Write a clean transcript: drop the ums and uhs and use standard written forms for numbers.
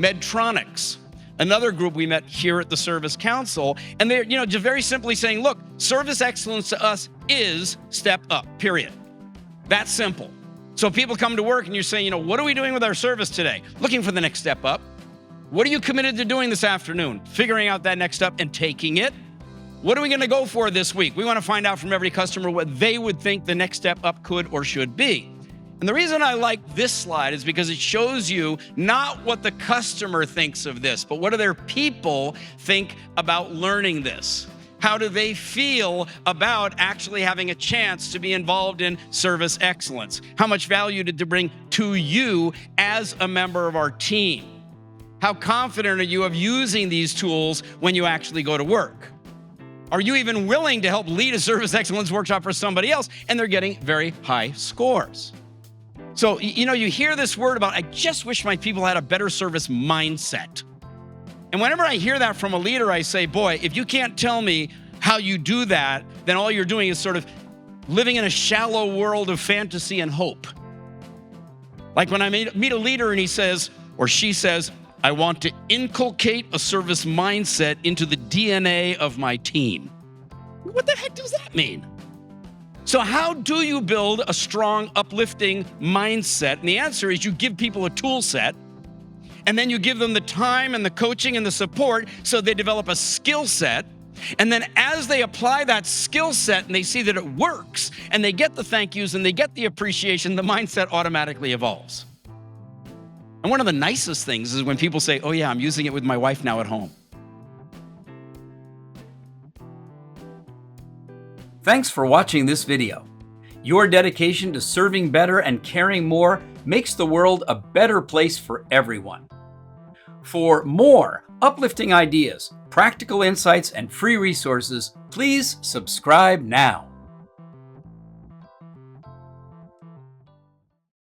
Medtronics, another group we met here at the Service Council, and they're, just very simply saying, look, service excellence to us is step up, period. That's simple. So people come to work and you're saying, what are we doing with our service today? Looking for the next step up. What are you committed to doing this afternoon? Figuring out that next step and taking it. What are we going to go for this week? We want to find out from every customer what they would think the next step up could or should be. And the reason I like this slide is because it shows you not what the customer thinks of this, but what do their people think about learning this? How do they feel about actually having a chance to be involved in service excellence? How much value did it bring to you as a member of our team? How confident are you of using these tools when you actually go to work? Are you even willing to help lead a service excellence workshop for somebody else? And they're getting very high scores. So, you hear this word about, I just wish my people had a better service mindset. And whenever I hear that from a leader, I say, boy, if you can't tell me how you do that, then all you're doing is sort of living in a shallow world of fantasy and hope. Like when I meet a leader and he says, or she says, I want to inculcate a service mindset into the DNA of my team. What the heck does that mean? So how do you build a strong, uplifting mindset? And the answer is you give people a tool set, and then you give them the time and the coaching and the support so they develop a skill set. And then as they apply that skill set and they see that it works and they get the thank yous and they get the appreciation, the mindset automatically evolves. And one of the nicest things is when people say, oh yeah, I'm using it with my wife now at home. Thanks for watching this video. Your dedication to serving better and caring more makes the world a better place for everyone. For more uplifting ideas, practical insights, and free resources, please subscribe now.